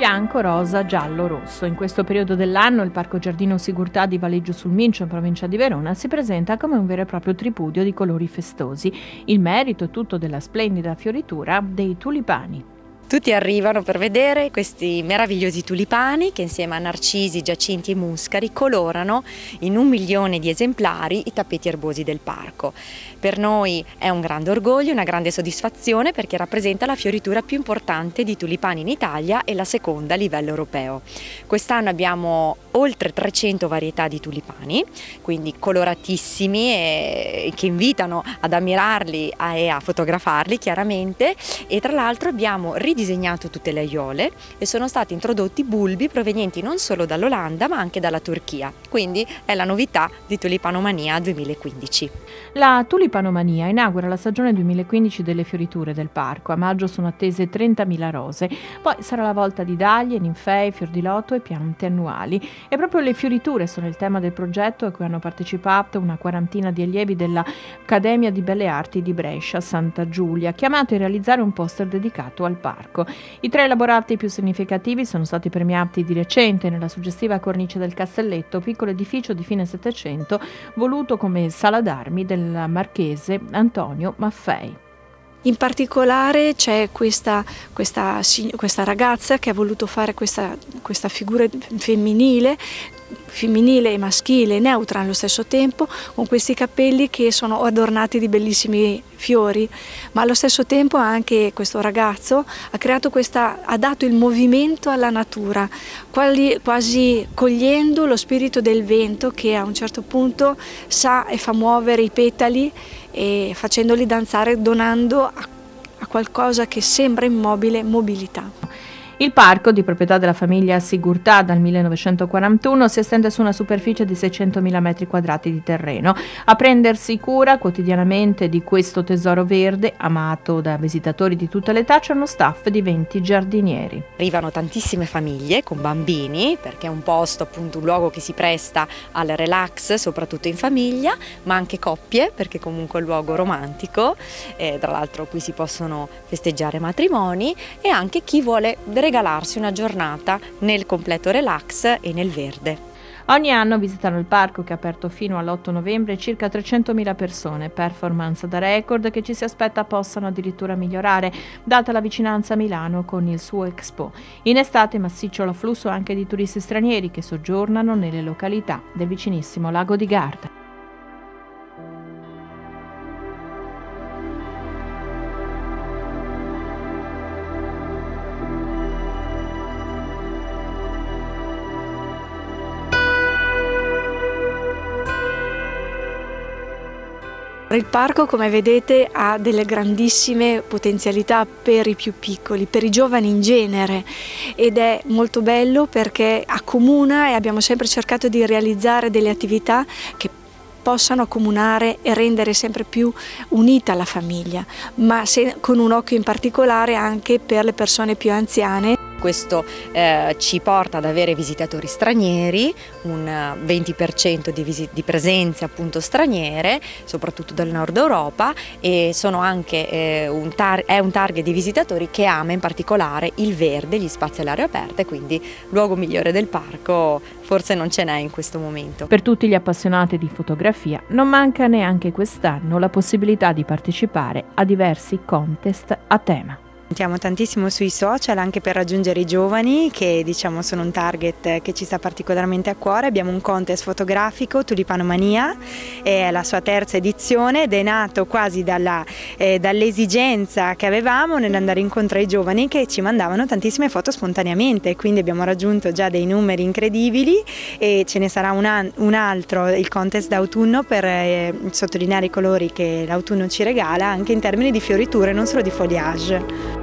Bianco, rosa, giallo, rosso. In questo periodo dell'anno il Parco Giardino Sigurtà di Valeggio sul Mincio, in provincia di Verona, si presenta come un vero e proprio tripudio di colori festosi. Il merito è tutto della splendida fioritura dei tulipani. Tutti arrivano per vedere questi meravigliosi tulipani che insieme a narcisi, giacinti e muscari colorano in 1 milione di esemplari i tappeti erbosi del parco. Per noi è un grande orgoglio, una grande soddisfazione perché rappresenta la fioritura più importante di tulipani in Italia e la seconda a livello europeo. Quest'anno abbiamo oltre 300 varietà di tulipani, quindi coloratissimi e che invitano ad ammirarli e a fotografarli chiaramente, e tra l'altro abbiamo ridisegnato tutte le aiuole e sono stati introdotti bulbi provenienti non solo dall'Olanda ma anche dalla Turchia, quindi è la novità di Tulipanomania 2015. La Tulipanomania inaugura la stagione 2015 delle fioriture del parco. A maggio sono attese 30.000 rose, poi sarà la volta di dahlie, ninfei, fior di loto e piante annuali. E proprio le fioriture sono il tema del progetto a cui hanno partecipato una quarantina di allievi dell'Accademia di Belle Arti di Brescia Santa Giulia, chiamati a realizzare un poster dedicato al parco. I 3 elaborati più significativi sono stati premiati di recente nella suggestiva cornice del Castelletto, piccolo edificio di fine Settecento voluto come sala d'armi del marchese Antonio Maffei. In particolare c'è questa ragazza che ha voluto fare questa figura femminile e maschile, neutra allo stesso tempo, con questi capelli che sono adornati di bellissimi fiori, ma allo stesso tempo anche questo ragazzo ha dato il movimento alla natura, quasi cogliendo lo spirito del vento che a un certo punto sa e fa muovere i petali e facendoli danzare, donando a qualcosa che sembra immobile mobilità. Il parco, di proprietà della famiglia Sigurtà dal 1941, si estende su una superficie di 600.000 metri quadrati di terreno. A prendersi cura quotidianamente di questo tesoro verde, amato da visitatori di tutte le età, c'è uno staff di 20 giardinieri. Arrivano tantissime famiglie con bambini, perché è un posto, appunto, un luogo che si presta al relax, soprattutto in famiglia, ma anche coppie, perché comunque è un luogo romantico, tra l'altro qui si possono festeggiare matrimoni, e anche chi vuole regalarsi una giornata nel completo relax e nel verde. Ogni anno visitano il parco, che è aperto fino all'8 novembre, circa 300.000 persone, performance da record che ci si aspetta possano addirittura migliorare, data la vicinanza a Milano con il suo Expo. In estate massiccio l'afflusso anche di turisti stranieri che soggiornano nelle località del vicinissimo Lago di Garda. Il parco, come vedete, ha delle grandissime potenzialità per i più piccoli, per i giovani in genere, ed è molto bello perché accomuna, e abbiamo sempre cercato di realizzare delle attività che possano accomunare e rendere sempre più unita la famiglia, ma con un occhio in particolare anche per le persone più anziane. Questo ci porta ad avere visitatori stranieri, un 20% di presenze appunto straniere, soprattutto dal nord Europa, e sono anche è un target di visitatori che ama in particolare il verde, gli spazi all'aria aperta, e quindi luogo migliore del parco forse non ce n'è in questo momento. Per tutti gli appassionati di fotografia non manca neanche quest'anno la possibilità di partecipare a diversi contest a tema. Contiamo tantissimo sui social anche per raggiungere i giovani, che diciamo sono un target che ci sta particolarmente a cuore. Abbiamo un contest fotografico, Tulipanomania, è la sua 3ª edizione ed è nato quasi dall'esigenza che avevamo nell'andare incontro ai giovani che ci mandavano tantissime foto spontaneamente, quindi abbiamo raggiunto già dei numeri incredibili e ce ne sarà un altro, il contest d'autunno, per sottolineare i colori che l'autunno ci regala anche in termini di fioriture, non solo di foliage.